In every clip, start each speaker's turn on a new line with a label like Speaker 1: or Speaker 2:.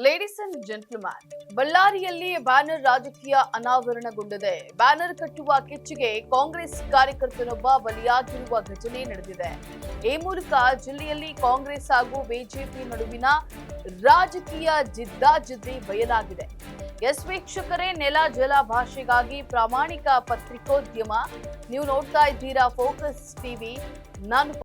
Speaker 1: Ladies and gentleman, ಬಳ್ಳಾರಿಯಲ್ಲಿ banner ರಾಜಕೀಯ ಅನಾವರಣಗೊಂಡಿದೆ. Banner ಕಟ್ಟುವ ಕಿಚ್ಚಿಗೆ ಕಾಂಗ್ರೆಸ್ ಕಾರ್ಯಕರ್ತನೊಬ್ಬ ಬಲಿಯಾಗಿರುವ ಘಟನೆ ನಡೆದಿದೆ. ಈ ಮೂಲಕ ಜಿಲ್ಲೆಯಲ್ಲಿ ಕಾಂಗ್ರೆಸ್ ಹಾಗೂ ಬಿಜೆಪಿ ನಡುವಿನ ರಾಜಕೀಯ ಜಿದ್ದಾಜಿದ್ದಿ ಬಯಲಾಗಿದೆ. ಎಸ್ ವೀಕ್ಷಕರೇ, ನೆಲ ಜಲ ಭಾಷೆಗಾಗಿ ಪ್ರಾಮಾಣಿಕ ಪತ್ರಿಕೋದ್ಯಮ. ನೀವು ನೋಡ್ತಾ ಇದ್ದೀರಾ ಫೋಕಸ್ ಟಿವಿ. ನಾನು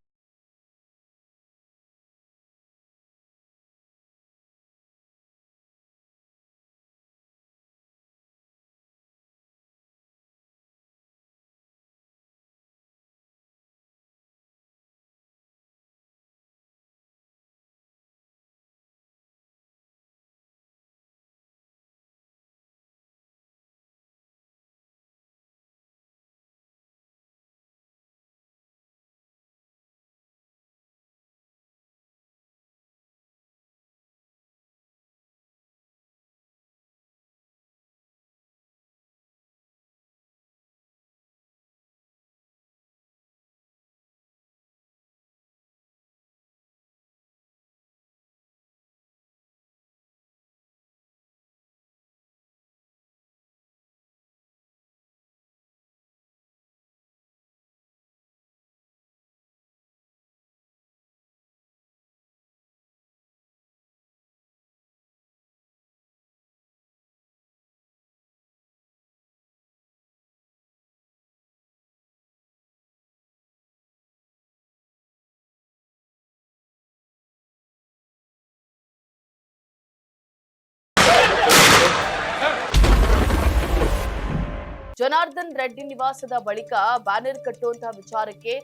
Speaker 1: ಜನಾರ್ದನ್ ರೆಡ್ಡಿ ನಿವಾಸದ ಬಳಿಕ ಬ್ಯಾನರ್ ಕಟ್ಟುವಂತಹ ವಿಚಾರಕ್ಕೆ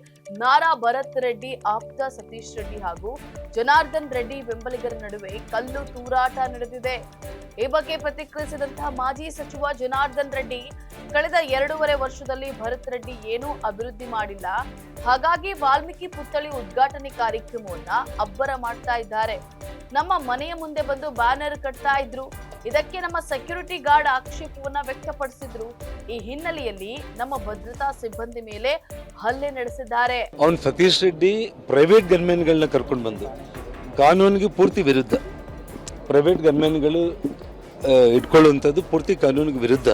Speaker 1: ನಾರಾ ಭರತ್ ರೆಡ್ಡಿ ಆಪ್ತ ಸತೀಶ್ ರೆಡ್ಡಿ ಹಾಗೂ ಜನಾರ್ದನ್ ರೆಡ್ಡಿ ಬೆಂಬಲಿಗರ ನಡುವೆ ಕಲ್ಲು ತೂರಾಟ ನಡೆದಿದೆ. ಈ ಬಗ್ಗೆ ಪ್ರತಿಕ್ರಿಯಿಸಿದಂತಹ ಮಾಜಿ ಸಚಿವ ಜನಾರ್ದನ್ ರೆಡ್ಡಿ, ಕಳೆದ 2.5 ವರ್ಷದಲ್ಲಿ ಭರತ್ ರೆಡ್ಡಿ ಏನೂ ಅಭಿವೃದ್ಧಿ ಮಾಡಿಲ್ಲ, ಹಾಗಾಗಿ ವಾಲ್ಮೀಕಿ ಪುತ್ಥಳಿ ಉದ್ಘಾಟನೆ ಕಾರ್ಯಕ್ರಮವನ್ನ ಅಬ್ಬರ ಮಾಡ್ತಾ ಇದ್ದಾರೆ. ನಮ್ಮ ಮನೆಯ ಮುಂದೆ ಬಂದು ಬ್ಯಾನರ್ ಕಟ್ತಾ ಇದ್ರು. ಇದಕ್ಕೆ ನಮ್ಮ ಸೆಕ್ಯೂರಿಟಿ ಗಾರ್ಡ್ ಆಕ್ಷೇಪವನ್ನ ವ್ಯಕ್ತಪಡಿಸಿದ್ರು. ಈ ಹಿನ್ನೆಲೆಯಲ್ಲಿ ನಮ್ಮ ಭದ್ರತಾ ಸಿಬ್ಬಂದಿ ಮೇಲೆ ಹಲ್ಲೆ ನಡೆಸಿದ್ದಾರೆ.
Speaker 2: ಅವನು ಸತೀಶ್ ರೆಡ್ಡಿ ಪ್ರೈವೇಟ್ ಗನ್ಮ್ಯಾನ್ಗಳನ್ನ ಕರ್ಕೊಂಡು ಬಂದು ಕಾನೂನಿಗೆ ಪೂರ್ತಿ ವಿರುದ್ಧ, ಪ್ರೈವೇಟ್ ಗನ್ಮ್ಯಾನ್ಗಳು ಇಟ್ಕೊಳ್ಳುವಂಥದ್ದು ಪೂರ್ತಿ ಕಾನೂನಿಗೆ ವಿರುದ್ಧ.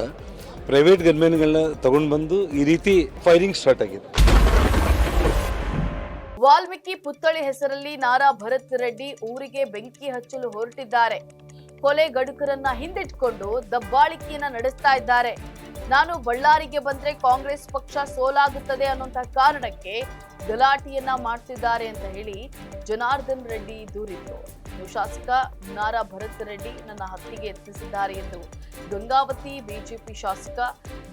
Speaker 2: ಪ್ರೈವೇಟ್ ಗನ್ಮ್ಯಾನ್ಗಳನ್ನ ತಗೊಂಡು ಬಂದು ಈ ರೀತಿ ಫೈರಿಂಗ್ ಸ್ಟಾರ್ಟ್ ಆಗಿದೆ.
Speaker 1: ವಾಲ್ಮೀಕಿ ಪುತ್ಥಳಿ ಹೆಸರಲ್ಲಿ ನಾರಾ ಭರತ್ ರೆಡ್ಡಿ ಊರಿಗೆ ಬೆಂಕಿ ಹಚ್ಚಲು ಹೊರಟಿದ್ದಾರೆ. ಕೊಲೆ ಗಡುಕರನ್ನ ಹಿಂದಿಟ್ಕೊಂಡು ದಬ್ಬಾಳಿಕೆಯನ್ನ ನಡೆಸ್ತಾ ಇದ್ದಾರೆ. ನಾನು ಬಳ್ಳಾರಿಗೆ ಬಂದ್ರೆ ಕಾಂಗ್ರೆಸ್ ಪಕ್ಷ ಸೋಲಾಗುತ್ತದೆ ಅನ್ನುವಂತ ಕಾರಣಕ್ಕೆ ಗಲಾಟೆಯನ್ನ ಮಾಡ್ತಿದ್ದಾರೆ ಅಂತ ಹೇಳಿ ಜನಾರ್ದನ್ ರೆಡ್ಡಿ ದೂರಿದ್ರು. ಶಾಸಕ ನಾರಾ ಭರತ್ ರೆಡ್ಡಿ ನನ್ನ ಹತ್ಯೆಗೆ ಯತ್ನಿಸಿದ್ದಾರೆ ಎಂದು ಗಂಗಾವತಿ ಬಿಜೆಪಿ ಶಾಸಕ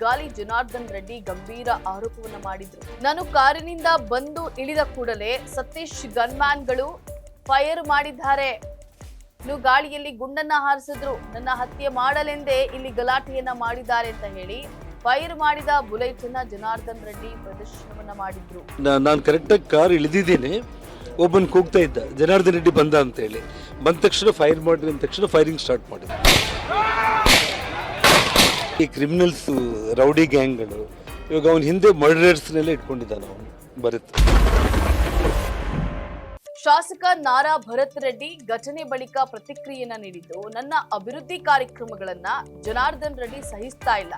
Speaker 1: ಗಾಲಿ ಜನಾರ್ದನ್ ರೆಡ್ಡಿ ಗಂಭೀರ ಆರೋಪವನ್ನ ಮಾಡಿದ್ರು. ನಾನು ಕಾರಿನಿಂದ ಬಂದು ಇಳಿದ ಕೂಡಲೇ ಸತೀಶ್ ಗನ್ಮ್ಯಾನ್ಗಳು ಫೈರ್ ಮಾಡಿದ್ದಾರೆ. ಗಾಳಿಯಲ್ಲಿ ಗುಂಡನ್ನ ಹಾರಿಸಿದ್ರು. ನನ್ನ ಹತ್ಯೆ ಮಾಡಲೆಂದೇ ಇಲ್ಲಿ ಗಲಾಟೆಯನ್ನ ಮಾಡಿದ್ದಾರೆ ಅಂತ ಹೇಳಿ ಫೈರ್ ಮಾಡಿದ ಬುಲೆಟ್ ಅನ್ನ ಜನಾರ್ದನ್ ರೆಡ್ಡಿ ಪ್ರದರ್ಶನವನ್ನ ಮಾಡಿದ್ರು.
Speaker 2: ನಾನು ಕರೆಕ್ಟಾಗಿ ಕಾರ್ ಇಳಿದಿದ್ದೇನೆ, ಒಬ್ಬನ್ ಕೂಗ್ತಾ ಇದ್ದ ಜನಾರ್ದನ್ ರೆಡ್ಡಿ ಬಂದ ಅಂತ ಹೇಳಿ. ಬಂದ ತಕ್ಷಣ ಫೈರ್ ಮಾಡಿದ ತಕ್ಷಣ ಫೈರಿಂಗ್ ಸ್ಟಾರ್ಟ್ ಮಾಡಿದ್ರು. ಈ ಕ್ರಿಮಿನಲ್ಸ್, ರೌಡಿ ಗ್ಯಾಂಗ್ಗಳು ಇವಾಗ ಅವನ ಹಿಂದೆ ಮರ್ಡರರ್ಸ್ನೆಲ್ಲ ಇಟ್ಕೊಂಡಿದ್ದಾನೆ ಅವನು ಭರತ್.
Speaker 1: ಶಾಸಕ ನಾರಾ ಭರತ್ ರೆಡ್ಡಿ ಘಟನೆ ಬಳಿಕ ಪ್ರತಿಕ್ರಿಯೆಯನ್ನ ನೀಡಿದ್ದು, ನನ್ನ ಅಭಿವೃದ್ಧಿ ಕಾರ್ಯಕ್ರಮಗಳನ್ನ ಜನಾರ್ದನ್ ರೆಡ್ಡಿ ಸಹಿಸ್ತಾ ಇಲ್ಲ.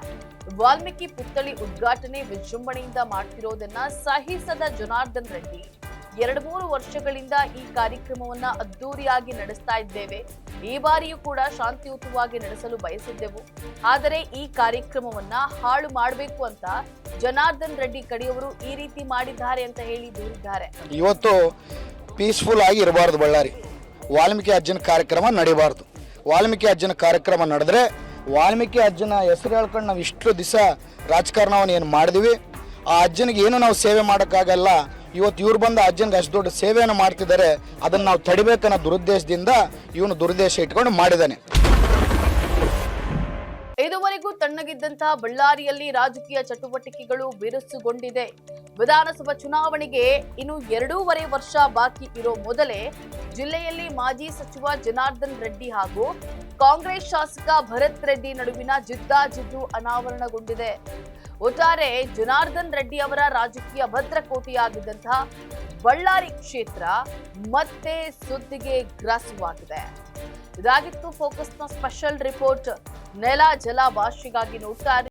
Speaker 1: ವಾಲ್ಮೀಕಿ ಪುತ್ಥಳಿ ಉದ್ಘಾಟನೆ ವಿಜೃಂಭಣೆಯಿಂದ ಮಾಡ್ತಿರೋದನ್ನ ಸಹಿಸದ ಜನಾರ್ದನ್ ರೆಡ್ಡಿ, 2-3 ವರ್ಷಗಳಿಂದ ಈ ಕಾರ್ಯಕ್ರಮವನ್ನ ಅದ್ದೂರಿಯಾಗಿ ನಡೆಸ್ತಾ ಇದ್ದೇವೆ. ಈ ಬಾರಿಯೂ ಕೂಡ ಶಾಂತಿಯುತವಾಗಿ ನಡೆಸಲು ಬಯಸಿದ್ದೆವು. ಆದರೆ ಈ ಕಾರ್ಯಕ್ರಮವನ್ನ ಹಾಳು ಮಾಡಬೇಕು ಅಂತ ಜನಾರ್ದನ್ ರೆಡ್ಡಿ ಕಡೆಯವರು ಈ ರೀತಿ ಮಾಡಿದ್ದಾರೆ ಅಂತ ಹೇಳಿ ದೂರಿದ್ದಾರೆ.
Speaker 3: ಇವತ್ತು ಪೀಸ್ಫುಲ್ ಆಗಿ ಇರಬಾರ್ದು. ಬಳ್ಳಾರಿ ವಾಲ್ಮೀಕಿ ಅಜ್ಜನ ಕಾರ್ಯಕ್ರಮ ನಡೀಬಾರ್ದು. ವಾಲ್ಮೀಕಿ ಅಜ್ಜನ ಕಾರ್ಯಕ್ರಮ ನಡೆದ್ರೆ ವಾಲ್ಮೀಕಿ ಅಜ್ಜನ ಹೆಸರು ಹೇಳ್ಕೊಂಡು ನಾವು ಇಷ್ಟು ದಿವಸ ರಾಜಕಾರಣವನ್ನು ಏನು ಮಾಡಿದ್ವಿ, ಆ ಅಜ್ಜನಿಗೆ ಏನು ನಾವು ಸೇವೆ ಮಾಡೋಕ್ಕಾಗಲ್ಲ. ಇವತ್ತು ಇವ್ರು ಬಂದ ಅಜ್ಜನಿಗೆ ಅಷ್ಟು ದೊಡ್ಡ ಸೇವೆಯನ್ನು ಮಾಡ್ತಿದ್ದಾರೆ. ಅದನ್ನು ನಾವು ತಡಿಬೇಕನ್ನೋ ದುರುದ್ದೇಶದಿಂದ ಇವನು ದುರುದ್ದೇಶ ಇಟ್ಕೊಂಡು ಮಾಡಿದ್ದಾನೆ.
Speaker 1: ಇದುವರೆಗೂ ತಣ್ಣಗಿದ್ದಂತಹ ಬಳ್ಳಾರಿಯಲ್ಲಿ ರಾಜಕೀಯ ಚಟುವಟಿಕೆಗಳು ಬಿರುಸುಗೊಂಡಿದೆ. ವಿಧಾನಸಭಾ ಚುನಾವಣೆಗೆ ಇನ್ನು 2.5 ವರ್ಷ ಬಾಕಿ ಇರೋ ಮೊದಲೇ ಜಿಲ್ಲೆಯಲ್ಲಿ ಮಾಜಿ ಸಚಿವ ಜನಾರ್ದನ್ ರೆಡ್ಡಿ ಹಾಗೂ ಕಾಂಗ್ರೆಸ್ ಶಾಸಕ ಭರತ್ ರೆಡ್ಡಿ ನಡುವಿನ ಜಿದ್ದಾಜಿದ್ದು ಅನಾವರಣಗೊಂಡಿದೆ. ಒಟ್ಟಾರೆ ಜನಾರ್ದನ್ ರೆಡ್ಡಿ ಅವರ ರಾಜಕೀಯ ಭದ್ರಕೋಟೆಯಾಗಿದ್ದಂತಹ ಬಳ್ಳಾರಿ ಕ್ಷೇತ್ರ ಮತ್ತೆ ಸುದ್ದಿಗೆ ಗ್ರಾಸವಾಗಿದೆ. ಇದಾಗಿತ್ತು ಫೋಕಸ್ನ ಸ್ಪೆಷಲ್ ರಿಪೋರ್ಟ್. ನೆಲ ಜಲ ಭಾಷೆಗಾಗಿ ನೋಡ್ತಾ ಇರಿ